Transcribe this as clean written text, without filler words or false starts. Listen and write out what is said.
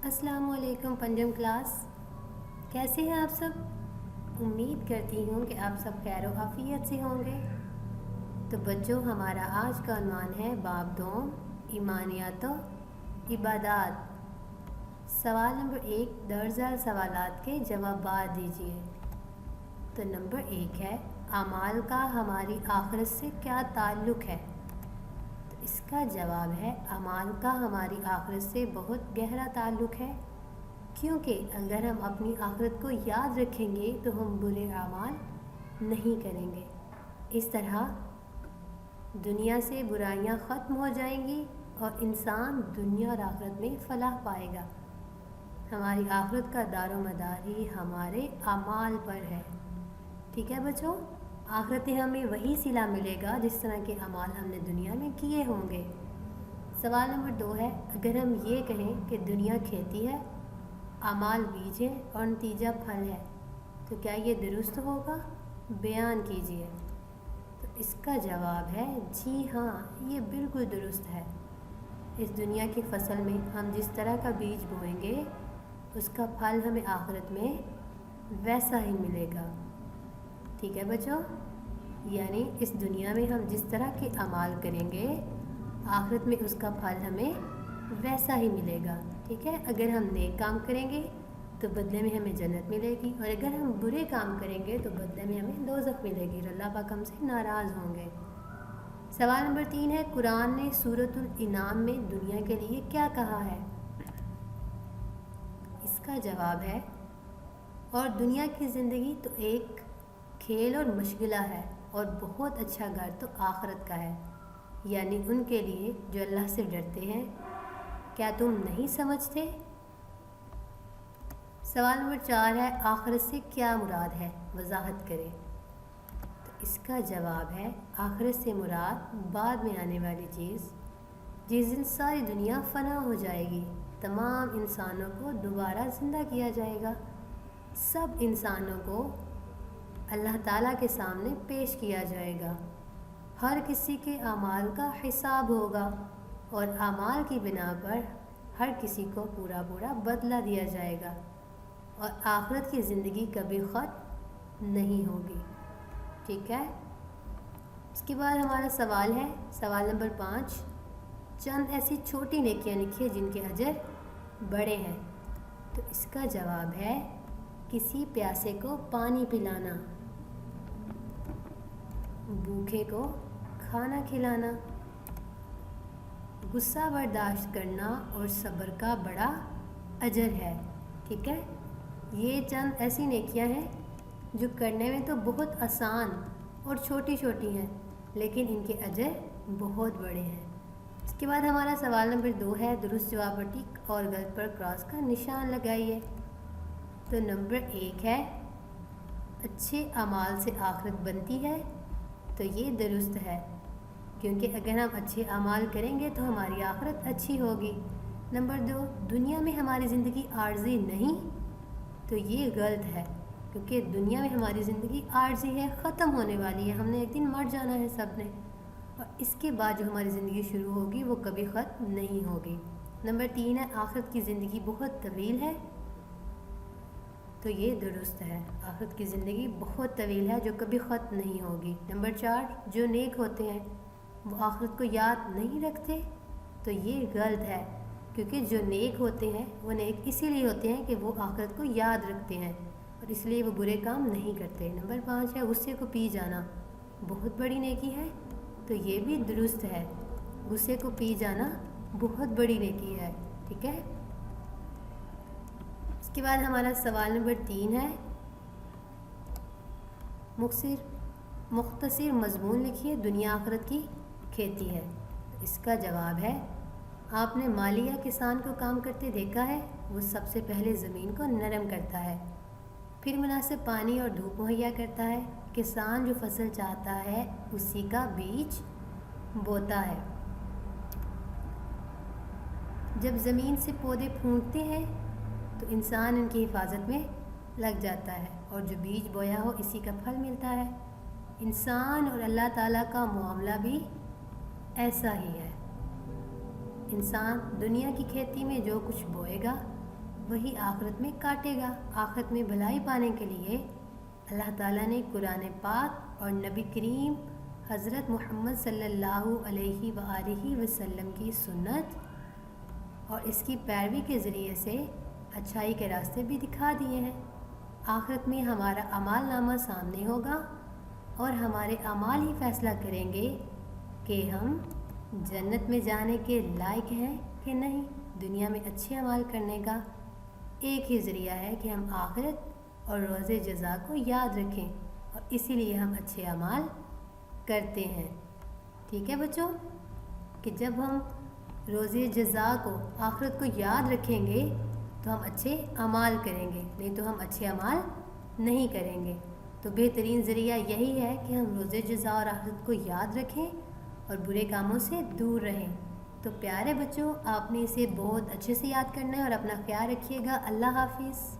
अस्सलाम वालेकुम पंजम क्लास, कैसे हैं आप सब। उम्मीद करती हूँ कि आप सब खैर व आफियत से होंगे। तो बच्चों, हमारा आज का उन्वान है बाब दोम ईमानियात व इबादात। सवाल नंबर 1, दर्ज सवालात के जवाब दीजिए। तो नंबर 1 है, अमाल का हमारी आखिरत से क्या ताल्लुक़ है। तो इसका जवाब है, अमाल का हमारी आखिरत से बहुत गहरा ताल्लुक़ है, क्योंकि अगर हम अपनी आखिरत को याद रखेंगे तो हम बुरे अमाल नहीं करेंगे। इस तरह दुनिया से बुराइयां ख़त्म हो जाएंगी और इंसान दुनिया और आखिरत में फ़लाह पाएगा। हमारी आखिरत का दारोमदार ही हमारे अमाल पर है। ठीक है बच्चों, आखिरत में हमें वही सिला मिलेगा जिस तरह के अमाल हमने दुनिया में किए होंगे। सवाल नंबर 2 है, अगर हम ये कहें कि दुनिया खेती है, अमाल बीज है और नतीजा फल है, तो क्या ये दुरुस्त होगा? बयान कीजिए। तो इसका जवाब है जी हाँ, ये बिल्कुल दुरुस्त है। इस दुनिया की फसल में हम जिस तरह का बीज बोएंगे उसका फल हमें आखिरत में वैसा ही मिलेगा। ठीक है बच्चों, यानी इस दुनिया में हम जिस तरह के अमाल करेंगे आखिरत में उसका फल हमें वैसा ही मिलेगा। ठीक है, अगर हम नेक काम करेंगे तो बदले में हमें जन्नत मिलेगी, और अगर हम बुरे काम करेंगे तो बदले में हमें दोज़ख मिलेगी। अल्लाह पाक हमसे नाराज़ होंगे। सवाल नंबर 3 है, कुरान ने सूरतुल इनाम में दुनिया के लिए क्या कहा है। इसका जवाब है, और दुनिया की ज़िंदगी तो एक खेल और मशगला है, और बहुत अच्छा घर तो आखिरत का है, यानी उनके लिए जो अल्लाह से डरते हैं। क्या तुम नहीं समझते? सवाल नंबर 4 है, आखिरत से क्या मुराद है, वजाहत करें। तो इसका जवाब है, आखिरत से मुराद बाद में आने वाली चीज़, जिस दिन सारी दुनिया फना हो जाएगी, तमाम इंसानों को दोबारा ज़िंदा किया जाएगा, सब इंसानों को अल्लाह ताला के सामने पेश किया जाएगा, हर किसी के अमाल का हिसाब होगा और अमाल की बिना पर हर किसी को पूरा पूरा बदला दिया जाएगा, और आखिरत की ज़िंदगी कभी ख़त्म नहीं होगी। ठीक है, इसके बाद हमारा सवाल है, सवाल नंबर 5, चंद ऐसी छोटी नेकियां लिखिए जिनके अजर बड़े हैं। तो इसका जवाब है, किसी प्यासे को पानी पिलाना, भूखे को खाना खिलाना, गुस्सा बर्दाश्त करना और सब्र का बड़ा अजर है। ठीक है, ये चंद ऐसी नेकियां हैं जो करने में तो बहुत आसान और छोटी छोटी हैं, लेकिन इनके अजर बहुत बड़े हैं। इसके बाद हमारा सवाल नंबर 2 है, दुरुस्त जवाब पर टिक और गलत पर क्रॉस का निशान लगाइए। तो नंबर 1 है, अच्छे अमाल से आखिरत बनती है। तो ये दुरुस्त है, क्योंकि अगर हम अच्छे अमाल करेंगे तो हमारी आखिरत अच्छी होगी। नंबर 2, दुनिया में हमारी ज़िंदगी आर्जी नहीं। तो ये गलत है, क्योंकि दुनिया में हमारी ज़िंदगी आर्जी है, ख़त्म होने वाली है, हमने एक दिन मर जाना है सब ने, और इसके बाद जो हमारी ज़िंदगी शुरू होगी वो कभी ख़त्म नहीं होगी। नंबर 3 है, आखिरत की ज़िंदगी बहुत तवील है। तो ये दुरुस्त है, आखिरत की ज़िंदगी बहुत तवील है जो कभी ख़त्म नहीं होगी। नंबर 4, जो नेक होते हैं वो आखिरत को याद नहीं रखते। तो ये गलत है, क्योंकि जो नेक होते हैं वो नेक इसीलिए होते हैं कि वो आखिरत को याद रखते हैं, और इसलिए वो बुरे काम नहीं करते। नंबर 5 है, गुस्से को पी जाना बहुत बड़ी नेकी है। तो ये भी दुरुस्त है, गुस्से को पी जाना बहुत बड़ी नेकी है। ठीक है, इसके बाद हमारा सवाल नंबर 3 है, मुख्तसर मज़मून लिखिए, दुनिया आखिरत की खेती है। इसका जवाब है, आपने मालिया किसान को काम करते देखा है। वो सबसे पहले ज़मीन को नरम करता है, फिर मुनासिब पानी और धूप मुहैया करता है। किसान जो फसल चाहता है उसी का बीज बोता है। जब ज़मीन से पौधे फूटते हैं तो इंसान इनकी हिफाजत में लग जाता है, और जो बीज बोया हो इसी का फल मिलता है। इंसान और अल्लाह ताला का मामला भी ऐसा ही है। इंसान दुनिया की खेती में जो कुछ बोएगा वही आखिरत में काटेगा। आखिरत में भलाई पाने के लिए अल्लाह ताला ने कुरान पाक और नबी करीम हज़रत मोहम्मद सल्लल्लाहु अलैहि वआलिहि वसल्लम की सुन्नत और इसकी पैरवी के ज़रिए से अच्छाई के रास्ते भी दिखा दिए हैं। आखिरत में हमारा अमाल नामा सामने होगा और हमारे अमाल ही फ़ैसला करेंगे कि हम जन्नत में जाने के लायक हैं कि नहीं। दुनिया में अच्छे अमाल करने का एक ही ज़रिया है कि हम आखिरत और रोज़े जज़ा को याद रखें, और इसीलिए हम अच्छे अमाल करते हैं। ठीक है बच्चों, कि जब हम रोज़े जज़ा को, आखिरत को याद रखेंगे तो हम अच्छे अमाल करेंगे, नहीं तो हम अच्छे अमाल नहीं करेंगे। तो बेहतरीन ज़रिया यही है कि हम रोज़े जज़ा और आखिरत को याद रखें और बुरे कामों से दूर रहें। तो प्यारे बच्चों, आपने इसे बहुत अच्छे से याद करना है और अपना ख्याल रखिएगा। अल्लाह हाफिज़।